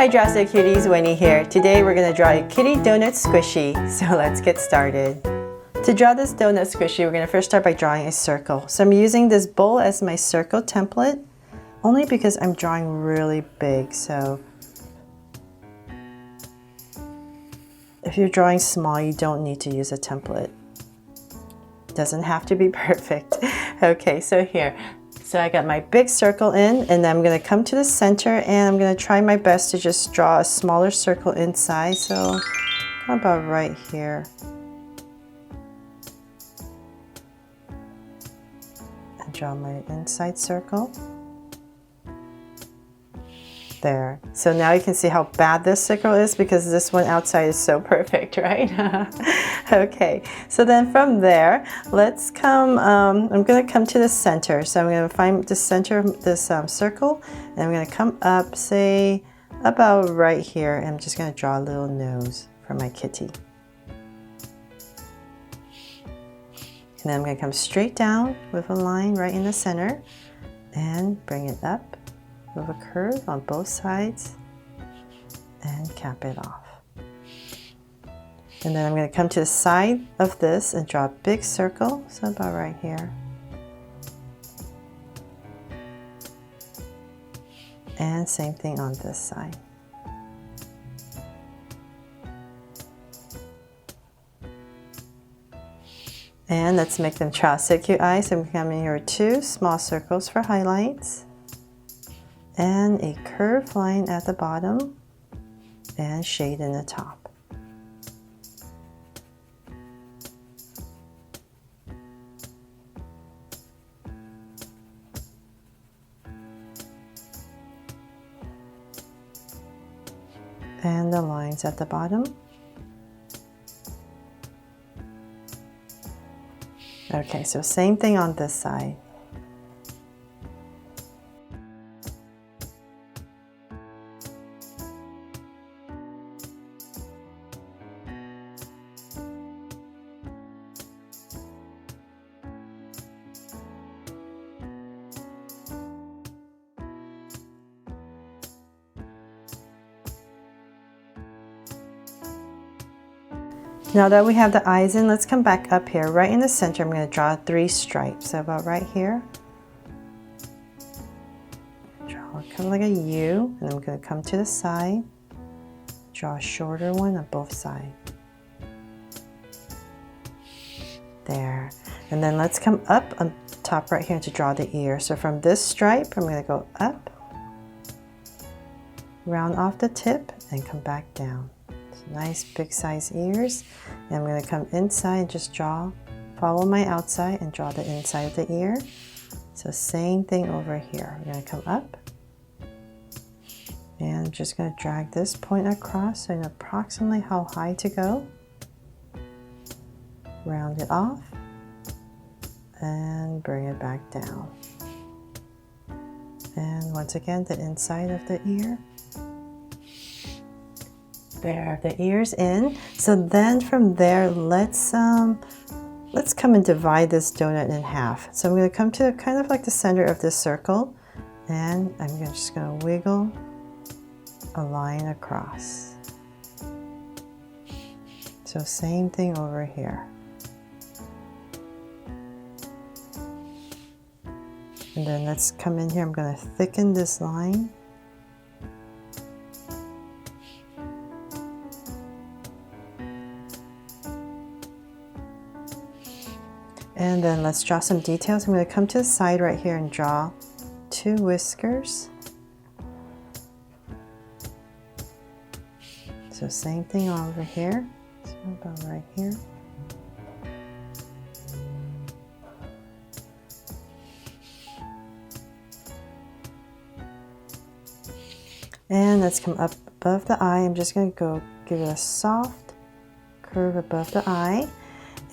Hi Drastic Cuties, Winnie here. Today we're going to draw a kitty donut squishy, so let's get started. To draw this donut squishy, we're going to first start by drawing a circle. So I'm using this bowl as my circle template, only because I'm drawing really big. So if you're drawing small, you don't need to use a template. It doesn't have to be perfect. Okay, so here. So I got my big circle in, and then I'm going to come to the center, and I'm going to try my best to just draw a smaller circle inside. So how about right here? And draw my inside circle. There. So now you can see how bad this circle is because this one outside is so perfect, right? Okay, so then from there, let's come, I'm going to come to the center. So I'm going to find the center of this circle, and I'm going to come up, say, about right here. And I'm just going to draw a little nose for my kitty. And then I'm going to come straight down with a line right in the center and bring it up with a curve on both sides and cap it off. And then I'm going to come to the side of this and draw a big circle, so about right here. And same thing on this side. And let's make them chopstick cute eyes. So I'm coming here with two small circles for highlights, and a curved line at the bottom and shade in the top. And the lines at the bottom. Okay, so same thing on this side. Now that we have the eyes in, let's come back up here. Right in the center, I'm going to draw 3 stripes. So about right here. Draw kind of like a U, and I'm going to come to the side. Draw a shorter one on both sides. There. And then let's come up on top right here to draw the ear. So from this stripe, I'm going to go up, round off the tip, and come back down. Nice big size ears. And I'm going to come inside and just follow my outside and draw the inside of the ear. So same thing over here. I'm going to come up, and I'm just going to drag this point across, so I know approximately how high to go. Round it off and bring it back down. And once again, the inside of the ear. There, the ears in. So then from there, let's come and divide this donut in half. So I'm going to come to kind of like the center of this circle, and I'm just going to wiggle a line across. So same thing over here. And then let's come in here. I'm going to thicken this line. And then let's draw some details. I'm going to come to the side right here and draw 2 whiskers. So same thing over here. So about right here. And let's come up above the eye. I'm just going to go give it a soft curve above the eye.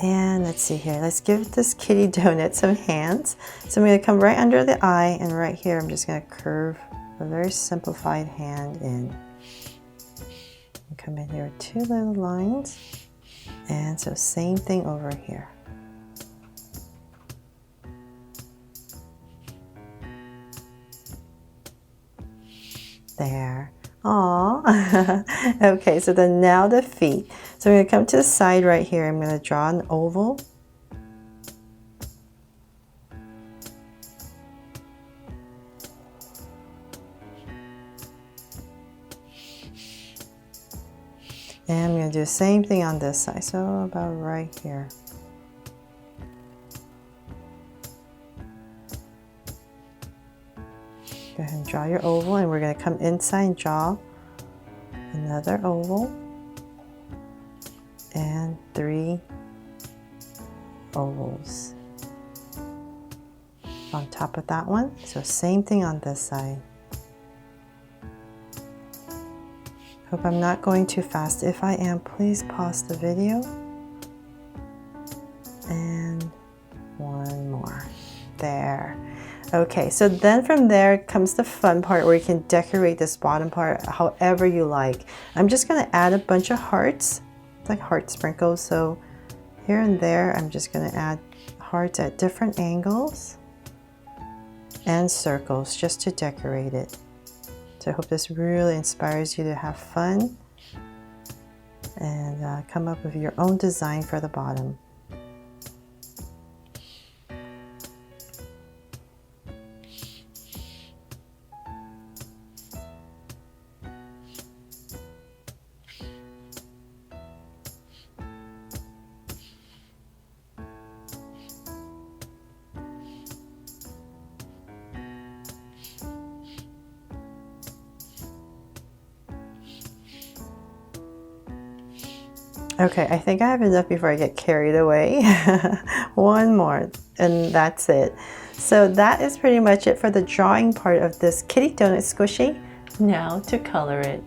And let's see here, let's give this kitty donut some hands. So I'm going to come right under the eye, and right here I'm just going to curve a very simplified hand in. And come in here with 2 little lines. And so same thing over here. There. Aw. Okay, so then now the feet. So I'm going to come to the side right here. I'm going to draw an oval. And I'm going to do the same thing on this side. So about right here. Go ahead and draw your oval, and we're going to come inside and draw another oval and 3 ovals on top of that one. So same thing on this side. Hope I'm not going too fast. If I am, please pause the video. And one more. There. Okay, so then from there comes the fun part where you can decorate this bottom part however you like. I'm just going to add a bunch of hearts, like heart sprinkles. So here and there, I'm just going to add hearts at different angles and circles just to decorate it. So I hope this really inspires you to have fun and come up with your own design for the bottom. Okay, I think I have enough before I get carried away. One more, and that's it. So that is pretty much it for the drawing part of this kitty donut squishy. Now to color it.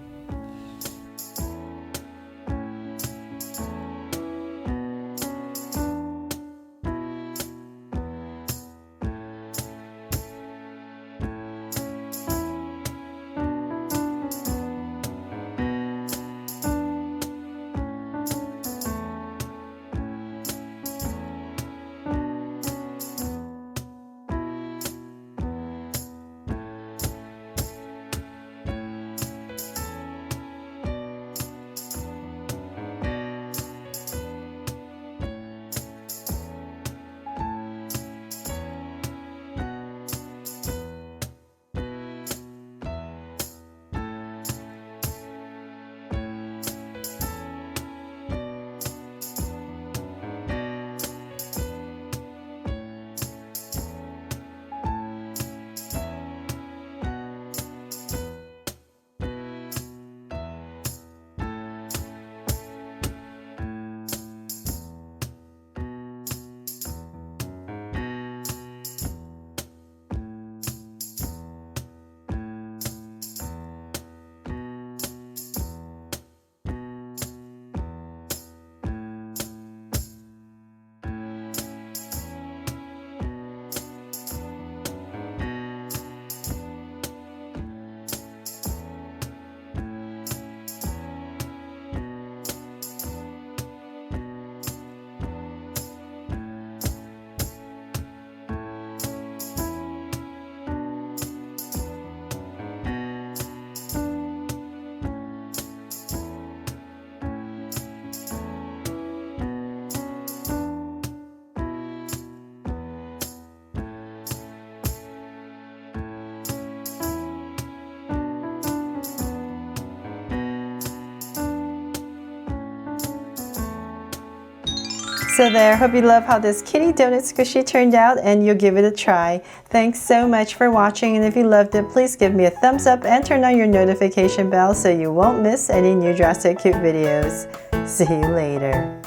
So there, hope you love how this kitty donut squishy turned out and you'll give it a try. Thanks so much for watching, and if you loved it, please give me a thumbs up and turn on your notification bell so you won't miss any new Drastic Cute videos. See you later.